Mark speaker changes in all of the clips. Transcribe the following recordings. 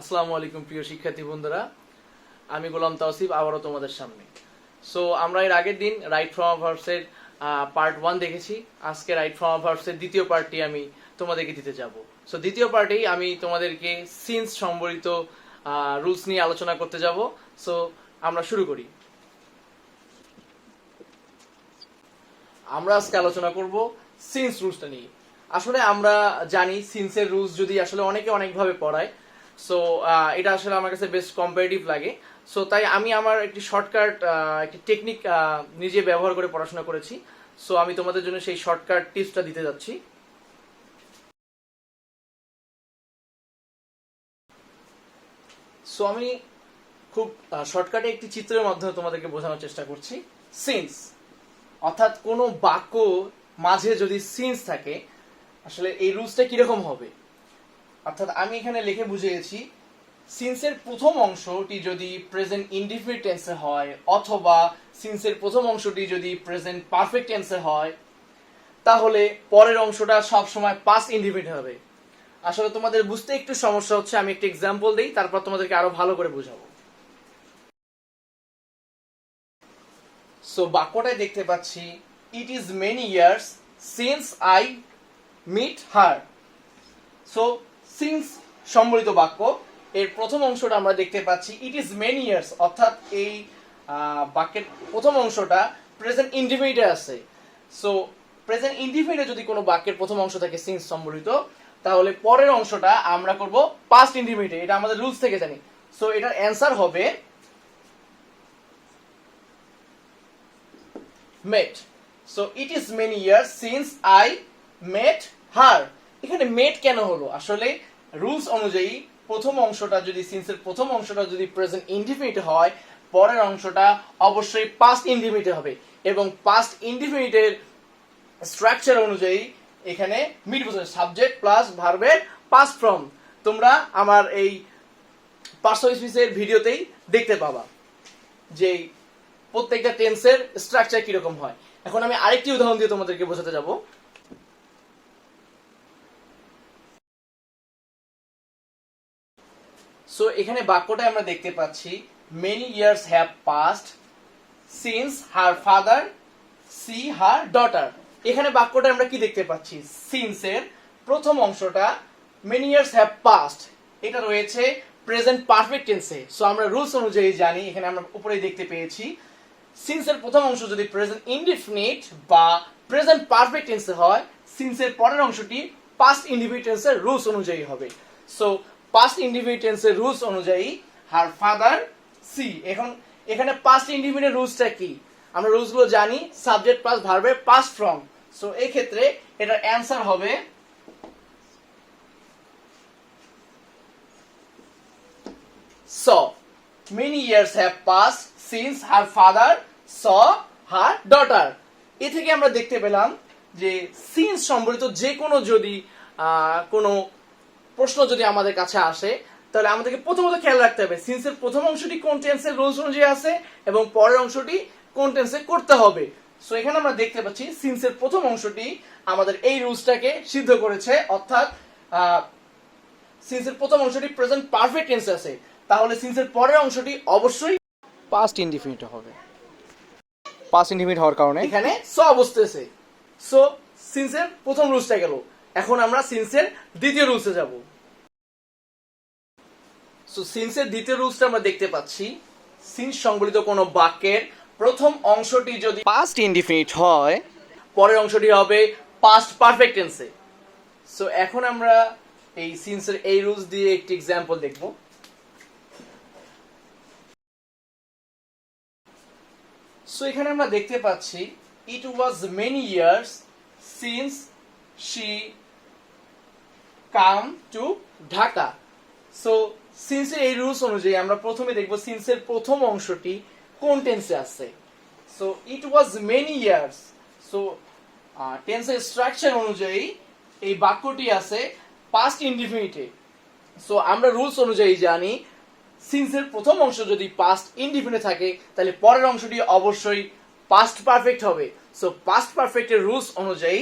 Speaker 1: আসসালামু আলাইকুম প্রিয় শিক্ষার্থী বন্ধুরা, আমি গোলাম তাওসিফ আবারও তোমাদের সামনে। সো আমরা এর আগের দিন রাইট ফ্রম ভার্বসের পার্ট 1 দেখেছি। আজকে রাইট ফ্রম ভার্বসের দ্বিতীয় পার্টটি আমি তোমাদেরকে দিতে যাব। সো দ্বিতীয় পার্টেই আমি তোমাদেরকে সিন্স সম্বলিত রুলস নিয়ে আলোচনা করতে যাব। সো আমরা শুরু করি। আমরা আজকে আলোচনা করব সিন্স রুলসটা নিয়ে। আসলে আমরা জানি সিন্সের রুলস যদি আসলে অনেকে অনেকভাবে পড়ায়, সো এটা আসলে আমার কাছে বেশ কম্পারেটিভ লাগে। সো তাই আমি আমার একটি শর্টকাট একটি টেকনিক নিজে ব্যবহার করে পড়াশোনা করেছি। সো আমি তোমাদের জন্য সেই শর্টকাট টিপসটা দিতে যাচ্ছি। সো আমি খুব শর্টকাটে একটি চিত্রের মাধ্যমে তোমাদেরকে বোঝানোর চেষ্টা করছি। সিন্স অর্থাৎ কোনো বাক্য মাঝে যদি সিন্স থাকে, আসলে এই রুলসটা কিরকম হবে। অর্থাৎ আমি এখানে লিখে বুঝিয়েছি, সিন্সের প্রথম অংশটি যদি প্রেজেন্ট ইনডিফিনিট টেন্সে হয় অথবা সিন্সের প্রথম অংশটি যদি প্রেজেন্ট পারফেক্ট টেন্সে হয়, তাহলে পরের অংশটা সব সময় পাস্ট ইনডিফিনিট হবে। আসলে তোমাদের বুঝতে একটু সমস্যা হচ্ছে, আমি একটা এক্সাম্পল দেই, তারপর তোমাদেরকে আরো ভালো করে বোঝাবো। সো বাক্যটায় দেখতে পাচ্ছি, it is many years since I met her. So since সম্বলিত বাক্য এর প্রথম অংশটা আমরা দেখতে পাচ্ছি ইট ইজ মেনি ইয়ার্স, অর্থাৎ এই বাক্যের প্রথম অংশটা প্রেজেন্ট ইনডিফিনিটে আছে। সো প্রেজেন্ট ইনডিফিনিটে যদি কোনো বাক্যের প্রথম অংশ থাকে সিন্স সম্বলিত, তাহলে পরের অংশটা আমরা করব পাস্ট ইনডিফিনিটে। এটা আমাদের রুলস থেকে জানি। সো এটার অ্যান্সার হবে met. So it is many years since I met her. এখানে met কেন হলো? আসলে রুলস অনুযায়ী প্রথম অংশটা যদি সিন্সের প্রথম অংশটা যদি প্রেজেন্ট ইনডিফিনিট হয়, পরের অংশটা অবশ্যই পাস্ট ইনডিফিনিট হবে, এবং পাস্ট ইনডিফিনিটের স্ট্রাকচার অনুযায়ী এখানে মিট বোঝায় সাবজেক্ট প্লাস ভার্বের পাস্ট ফর্ম। তোমরা আমার এই পার্সোনাল স্পিচের ভিডিওতেই দেখতে পাবা যে প্রত্যেকটা টেন্সের স্ট্রাকচার কিরকম হয়। এখন আমি আরেকটি উদাহরণ দিয়ে তোমাদেরকে বোঝাতে যাব। সো এখানে বাক্যটা আমরা দেখতে পাচ্ছি, many years have passed since her father see her daughter. এখানে বাক্যটা আমরা কি দেখতে পাচ্ছি, সিন্সের প্রথম অংশটা মেনি ইয়ার্স হ্যাভ পাস্ট, এটা রয়েছে প্রেজেন্ট পারফেক্ট টেন্সে। সো আমরা রুলস অনুযায়ী জানি, এখানে আমরা উপরেই দেখতে পেয়েছি, সিন্সের প্রথম অংশ যদি প্রেজেন্ট ইনডিফিনিট বা প্রেজেন্ট পারফেক্ট টেন্সে হয়, সিন্সের পরের অংশটি পাস্ট ইনডিফিনিট টেন্সের রুলস অনুযায়ী হবে। সো পাস্ট ইনডিফিনিট টেন্সের রুলস অনুযায়ী হার ফাদার সি। এখন এখানে পাস্ট ইনডিফিনিট রুলসটা কি আমরা রুলসগুলো জানি, সাবজেক্ট প্লাস ভার্বের পাস্ট ফর্ম। সো এই ক্ষেত্রে এটার অ্যান্সার হবে saw. Many years have passed since her father saw her daughter. এ থেকে আমরা দেখতে পেলাম যে সিন্স সম্বলিত যে কোনো যদি কোনো প্রশ্ন যদি আমাদের কাছে আসে, তাহলে আমাদেরকে প্রথমত খেয়াল রাখতে হবে সিন্সের প্রথম অংশটি কোন টেন্সের রুলস অনুযায়ী আছে এবং পরের অংশটি কোন টেন্সে করতে হবে। সো এখানে আমরা দেখতে পাচ্ছি সিন্সের প্রথম অংশটি আমাদের এই রুলসটাকে সিদ্ধ করেছে, অর্থাৎ সিন্সের প্রথম অংশটি প্রেজেন্ট পারফেক্ট টেন্সে আছে, তাহলে সিন্সের পরের অংশটি অবশ্যই
Speaker 2: পাস্ট ইনডিফিনিট হবে। পাস্ট ইনডিফিনিট হওয়ার কারণে
Speaker 1: এখানে সো বসতেছে। সো সিন্সের প্রথম রুলসটা গেল, এখন আমরা সিন্সের দ্বিতীয় রুলসে যাব। সো সিন্সের দ্বিতীয় রুলসটা আমরা দেখতে পাচ্ছি, সিন্স সংবলিত কোনো বাক্যের প্রথম অংশটি যদি
Speaker 2: পাস্ট ইনডিফিনিট হয়,
Speaker 1: পরের অংশটি হবে পাস্ট পারফেক্ট টেন্সে। সো এখন আমরা এই সিন্সের এই রুলস দিয়ে একটি এক্সাম্পল দেখব। সো এখানে আমরা দেখতে পাচ্ছি, it was many years since she came to Dhaka. So সিন্সের এই রুলস অনুযায়ী আমরা প্রথমে দেখব সিন্সের প্রথম অংশটি কোন টেন্সে আছে। So it was many years, so টেন্সের স্ট্রাকচার অনুযায়ী এই বাক্যটি আছে পাস্ট ইনডিফিনিটে। সো আমরা রুলস অনুযায়ী জানি সিন্সের প্রথম অংশ যদি পাস্ট ইনডিফিনিট থাকে, তাহলে পরের অংশটি অবশ্যই পাস্ট পারফেক্ট হবে। সো পাস্ট পারফেক্টের রুলস অনুযায়ী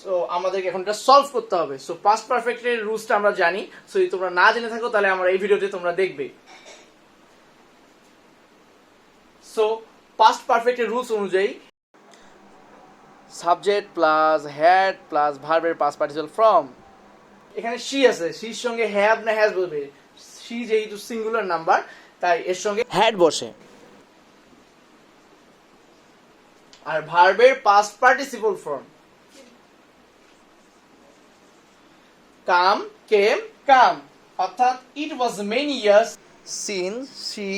Speaker 1: সো আমাদেরকে এখন এটা সলভ করতে হবে। সো পাস্ট পারফেক্টের রুলসটা আমরা জানি, সো যদি তোমরা না জেনে থাকো তাহলে আমরা এই ভিডিওতে তোমরা দেখবে। সো পাস্ট পারফেক্টের রুলস অনুযায়ী
Speaker 2: সাবজেক্ট প্লাস হ্যাড প্লাস ভার্বের পাস্ট পার্টিসিপল ফ্রম।
Speaker 1: এখানে শি আছে, শির সঙ্গে হ্যাভ না হ্যাজ বলবে, শি যেহেতু সিঙ্গুলার নাম্বার তাই এর সঙ্গে
Speaker 2: হ্যাড বসে।
Speaker 1: আর ভার্বের past participle form come, came, come, অর্থাৎ it was many years
Speaker 2: since she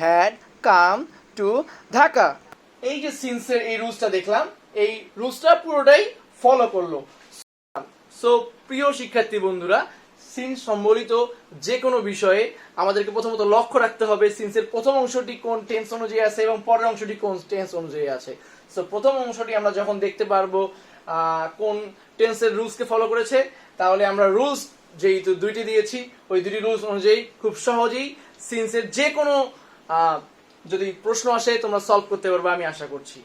Speaker 2: had come to Dhaka.
Speaker 1: এই যে সিন্সের এই রুলসটা দেখলাম, এই রুলসটা পুরোটাই ফলো করলো। সো প্রিয় শিক্ষার্থী বন্ধুরা, সিন্স সম্বলিত যে কোনো বিষয়ে আমাদেরকে প্রথমত লক্ষ্য রাখতে হবে সিন্সের প্রথম অংশটি কোন টেন্স অনুযায়ী আছে এবং পরের অংশটি কোন টেন্স অনুযায়ী আছে। সো প্রথম অংশটি আমরা যখন দেখতে পারবো কোন টেন্সের রুলসকে ফলো করেছে, তাহলে আমরা রুলস যেহেতু দুইটি দিয়েছি ওই দুটি রুলস অনুযায়ী খুব সহজেই সিন্সের যে কোনো যদি প্রশ্ন আসে তোমরা সলভ করতে পারবে আমি আশা করছি।